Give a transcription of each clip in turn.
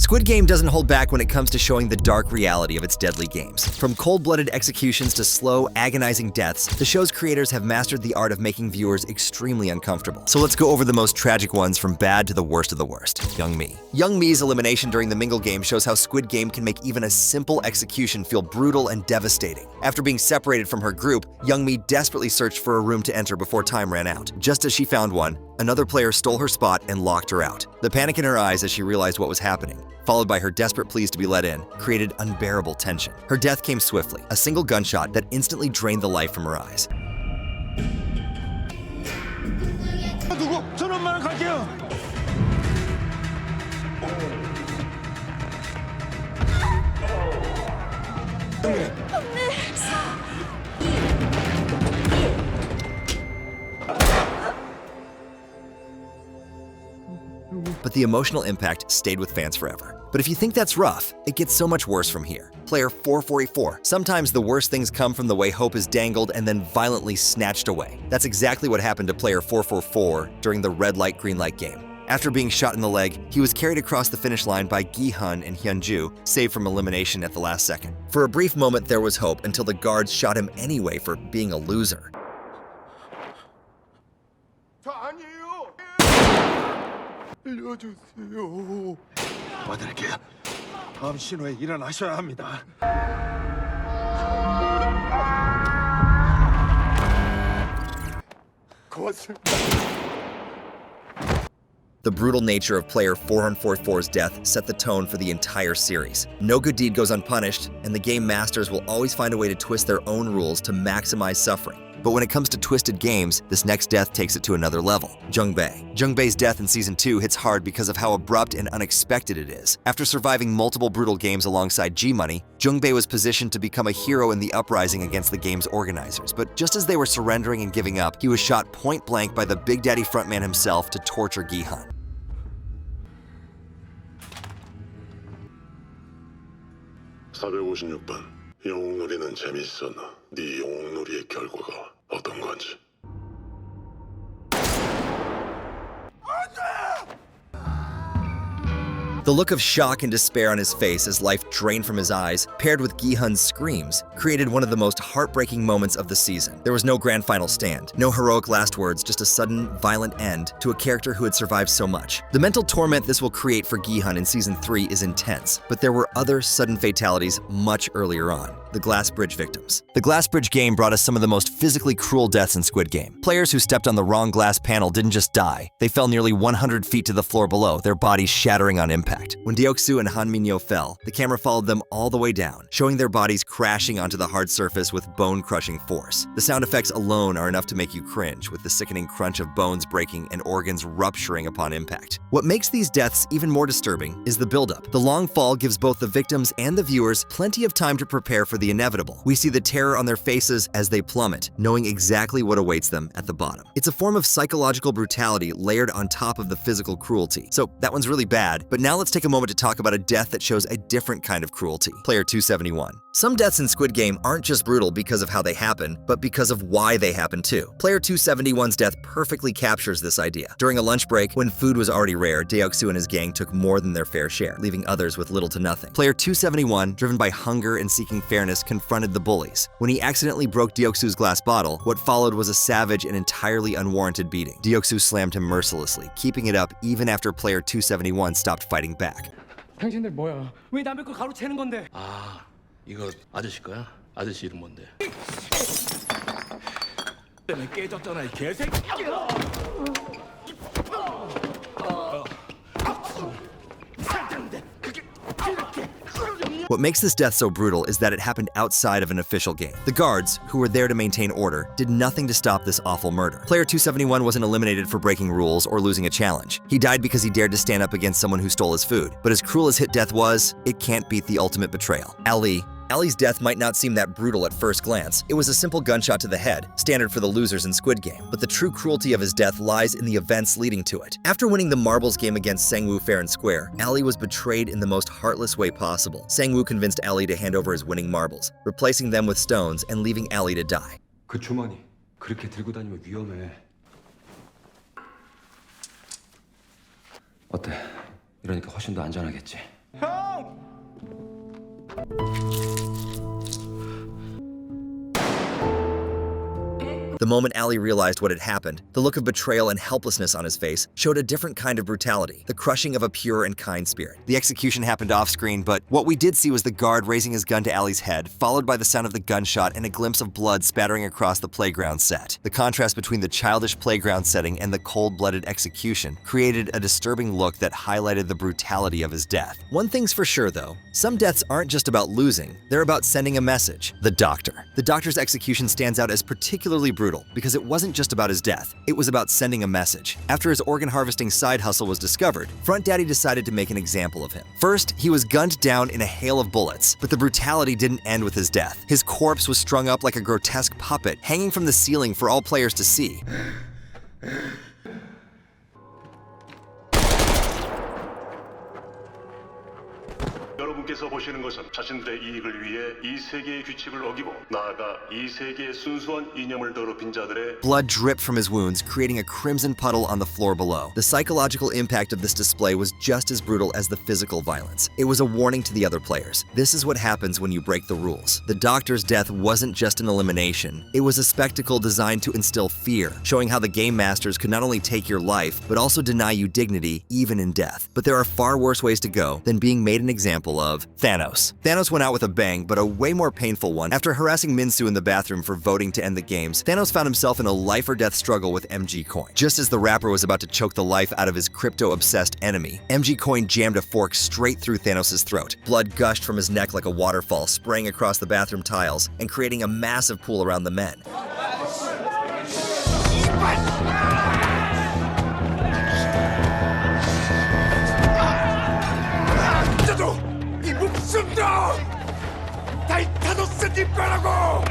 Squid Game doesn't hold back when it comes to showing the dark reality of its deadly games. From cold-blooded executions to slow, agonizing deaths, the show's creators have mastered the art of making viewers extremely uncomfortable. So let's go over the most tragic ones from bad to the worst of the worst. Young Mi. Young Mi's elimination during the Mingle game shows how Squid Game can make even a simple execution feel brutal and devastating. After being separated from her group, Young Mi desperately searched for a room to enter before time ran out. Just as she found one, another player stole her spot and locked her out. The panic in her eyes as she realized what was happening, followed by her desperate pleas to be let in, created unbearable tension. Her death came swiftly, a single gunshot that instantly drained the life from her eyes. But the emotional impact stayed with fans forever. But if you think that's rough, it gets so much worse from here. Player 4484. Sometimes the worst things come from the way hope is dangled and then violently snatched away. That's exactly what happened to player 444 during the red light, green light game. After being shot in the leg, he was carried across the finish line by Gi-hun and Hyunju, saved from elimination at the last second. For a brief moment, there was hope until the guards shot him anyway for being a loser. 알려주세요. 도와드릴게요. 다음 신호에 일어나셔야 합니다. 고맙습니다. The brutal nature of player 444's death set the tone for the entire series. No good deed goes unpunished, and the game masters will always find a way to twist their own rules to maximize suffering. But when it comes to twisted games, this next death takes it to another level. Jungbei. Jungbei's death in Season 2 hits hard because of how abrupt and unexpected it is. After surviving multiple brutal games alongside G-Money, Jungbei was positioned to become a hero in the uprising against the game's organizers. But just as they were surrendering and giving up, he was shot point blank by the Big Daddy frontman himself to torture Gi-hun. 456번. 영웅놀이는 재밌었나? 네 영웅놀이의 결과가 어떤 건지. The look of shock and despair on his face as life drained from his eyes, paired with Gi-hun's screams, created one of the most heartbreaking moments of the season. There was no grand final stand, no heroic last words, just a sudden, violent end to a character who had survived so much. The mental torment this will create for Gi-hun in Season 3 is intense, but there were other sudden fatalities much earlier on. The Glass Bridge victims. The Glass Bridge game brought us some of the most physically cruel deaths in Squid Game. Players who stepped on the wrong glass panel didn't just die, they fell nearly 100 feet to the floor below, their bodies shattering on impact. When Deoksu and Han Minyo fell, the camera followed them all the way down, showing their bodies crashing onto the hard surface with bone-crushing force. The sound effects alone are enough to make you cringe, with the sickening crunch of bones breaking and organs rupturing upon impact. What makes these deaths even more disturbing is the buildup. The long fall gives both the victims and the viewers plenty of time to prepare for the inevitable. We see the terror on their faces as they plummet, knowing exactly what awaits them at the bottom. It's a form of psychological brutality layered on top of the physical cruelty. So that one's really bad, but now let's take a moment to talk about a death that shows a different kind of cruelty. Player 271. Some deaths in Squid Game aren't just brutal because of how they happen, but because of why they happen too. Player 271's death perfectly captures this idea. During a lunch break, when food was already rare, Deoksu and his gang took more than their fair share, leaving others with little to nothing. Player 271, driven by hunger and seeking fairness, confronted the bullies. When he accidentally broke Deoksu's glass bottle, what followed was a savage and entirely unwarranted beating. Deoksu slammed him mercilessly, keeping it up even after player 271 stopped fighting back. 당신들 뭐야? 왜 남의 거 가로채는 건데? 아, 이거 아저씨 거야? 아저씨 이름 뭔데? 때문에 깨졌잖아, 이 개새끼. What makes this death so brutal is that it happened outside of an official game. The guards, who were there to maintain order, did nothing to stop this awful murder. Player 271 wasn't eliminated for breaking rules or losing a challenge. He died because he dared to stand up against someone who stole his food. But as cruel as hit death was, it can't beat the ultimate betrayal. Ali's death might not seem that brutal at first glance. It was a simple gunshot to the head, standard for the losers in Squid Game. But the true cruelty of his death lies in the events leading to it. After winning the marbles game against Sang-woo fair and square, Ali was betrayed in the most heartless way possible. Sang-woo convinced Ali to hand over his winning marbles, replacing them with stones and leaving Ali to die. 그 주머니 그렇게 들고 다니면 위험해. 어때? 이러니까 훨씬 더 안전하겠지. The moment Ali realized what had happened, the look of betrayal and helplessness on his face showed a different kind of brutality, the crushing of a pure and kind spirit. The execution happened off-screen, but what we did see was the guard raising his gun to Ali's head, followed by the sound of the gunshot and a glimpse of blood spattering across the playground set. The contrast between the childish playground setting and the cold-blooded execution created a disturbing look that highlighted the brutality of his death. One thing's for sure, though. Some deaths aren't just about losing, they're about sending a message. The Doctor. The Doctor's execution stands out as particularly brutal because it wasn't just about his death, it was about sending a message. After his organ harvesting side hustle was discovered, Front Daddy decided to make an example of him. First, he was gunned down in a hail of bullets, but the brutality didn't end with his death. His corpse was strung up like a grotesque puppet, hanging from the ceiling for all players to see. 여러분께서 보시는 것은 자신들의 이익을 위해 이 세계의 규칙을 어기고 나아가 이 세계의 순수한 이념을 더럽힌 자들의 Blood dripped from his wounds, creating a crimson puddle on the floor below. The psychological impact of this display was just as brutal as the physical violence. It was a warning to the other players. This is what happens when you break the rules. The Doctor's death wasn't just an elimination. It was a spectacle designed to instill fear, showing how the Game Masters could not only take your life, but also deny you dignity, even in death. But there are far worse ways to go than being made an example of Thanos. Thanos went out with a bang, but a way more painful one. After harassing Minsu in the bathroom for voting to end the games, Thanos found himself in a life-or-death struggle with MG Coin. Just as the rapper was about to choke the life out of his crypto-obsessed enemy, MG Coin jammed a fork straight through Thanos' throat. Blood gushed from his neck like a waterfall, spraying across the bathroom tiles and creating a massive pool around the men. 이 목숨도 타이타노스 네 거라고!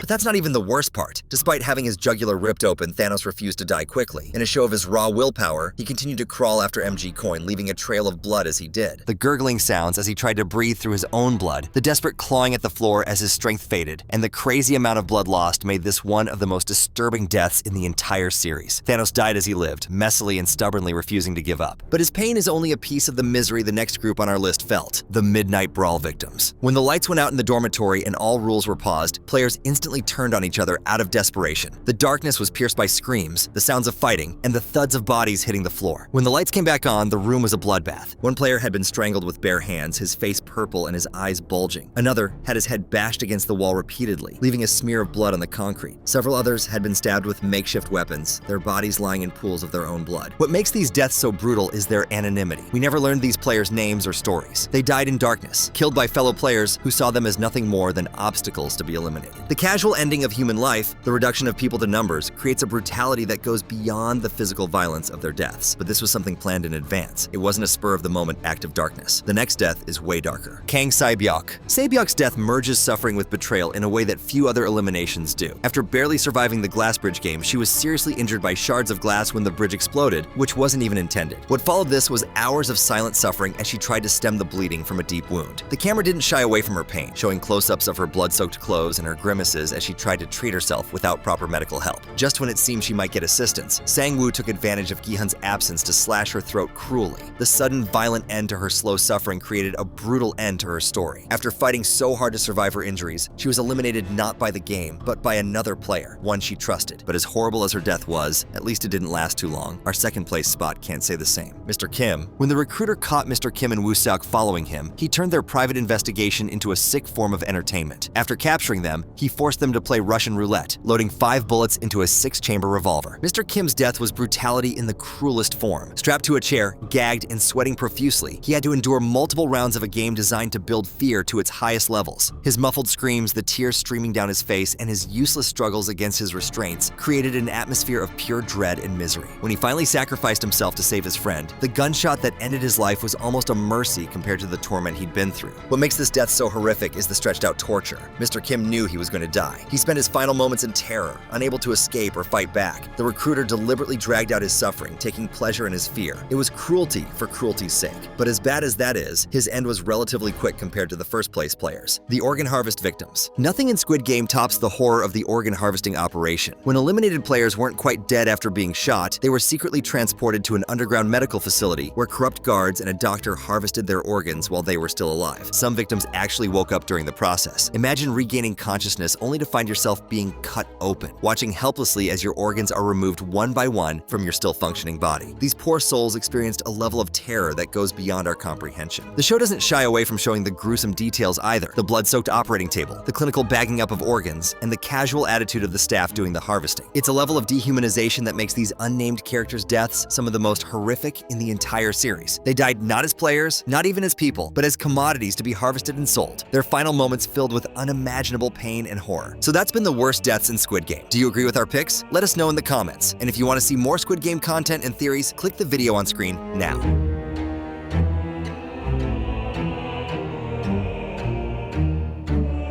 But that's not even the worst part. Despite having his jugular ripped open, Thanos refused to die quickly. In a show of his raw willpower, he continued to crawl after MG Coin, leaving a trail of blood as he did. The gurgling sounds as he tried to breathe through his own blood, the desperate clawing at the floor as his strength faded, and the crazy amount of blood lost made this one of the most disturbing deaths in the entire series. Thanos died as he lived, messily and stubbornly refusing to give up. But his pain is only a piece of the misery the next group on our list felt, the Midnight Brawl victims. When the lights went out in the dormitory and all rules were paused, players instantly turned on each other out of desperation. The darkness was pierced by screams, the sounds of fighting, and the thuds of bodies hitting the floor. When the lights came back on, the room was a bloodbath. One player had been strangled with bare hands, his face purple and his eyes bulging. Another had his head bashed against the wall repeatedly, leaving a smear of blood on the concrete. Several others had been stabbed with makeshift weapons, their bodies lying in pools of their own blood. What makes these deaths so brutal is their anonymity. We never learned these players' names or stories. They died in darkness, killed by fellow players who saw them as nothing more than obstacles to be eliminated. The casual ending of human life, the reduction of people to numbers, creates a brutality that goes beyond the physical violence of their deaths. But this was something planned in advance. It wasn't a spur-of-the-moment act of darkness. The next death is way darker. Kang Sae-byuk. Sae-byuk's death merges suffering with betrayal in a way that few other eliminations do. After barely surviving the glass bridge game, she was seriously injured by shards of glass when the bridge exploded, which wasn't even intended. What followed this was hours of silent suffering as she tried to stem the bleeding from a deep wound. The camera didn't shy away from her pain, showing close-ups of her blood-soaked clothes and her grimaces as she tried to treat herself without proper medical help. Just when it seemed she might get assistance, Sang-woo took advantage of Gi-hun's absence to slash her throat cruelly. The sudden, violent end to her slow suffering created a brutal end to her story. After fighting so hard to survive her injuries, she was eliminated not by the game, but by another player, one she trusted. But as horrible as her death was, at least it didn't last too long. Our second place spot can't say the same. Mr. Kim. When the recruiter caught Mr. Kim and Woo-seok following him, he turned their private investigation into a sick form of entertainment. After capturing them, he forced them to play Russian roulette, loading 5 bullets into a 6-chamber revolver. Mr. Kim's death was brutality in the cruelest form. Strapped to a chair, gagged and sweating profusely, he had to endure multiple rounds of a game designed to build fear to its highest levels. His muffled screams, the tears streaming down his face, and his useless struggles against his restraints created an atmosphere of pure dread and misery. When he finally sacrificed himself to save his friend, the gunshot that ended his life was almost a mercy compared to the torment he'd been through. What makes this death so horrific is the stretched out torture. Mr. Kim knew he was going to die. die. He spent his final moments in terror, unable to escape or fight back. The recruiter deliberately dragged out his suffering, taking pleasure in his fear. It was cruelty for cruelty's sake. But as bad as that is, his end was relatively quick compared to the first place players. The organ harvest victims. Nothing in Squid Game tops the horror of the organ harvesting operation. When eliminated players weren't quite dead after being shot, they were secretly transported to an underground medical facility where corrupt guards and a doctor harvested their organs while they were still alive. Some victims actually woke up during the process. Imagine regaining consciousness only to find yourself being cut open, watching helplessly as your organs are removed one by one from your still functioning body. These poor souls experienced a level of terror that goes beyond our comprehension. The show doesn't shy away from showing the gruesome details either. The blood-soaked operating table, the clinical bagging up of organs, and the casual attitude of the staff doing the harvesting. It's a level of dehumanization that makes these unnamed characters' deaths some of the most horrific in the entire series. They died not as players, not even as people, but as commodities to be harvested and sold. Their final moments filled with unimaginable pain and horror. So that's been the worst deaths in Squid Game. Do you agree with our picks? Let us know in the comments. And if you want to see more Squid Game content and theories, click the video on screen now.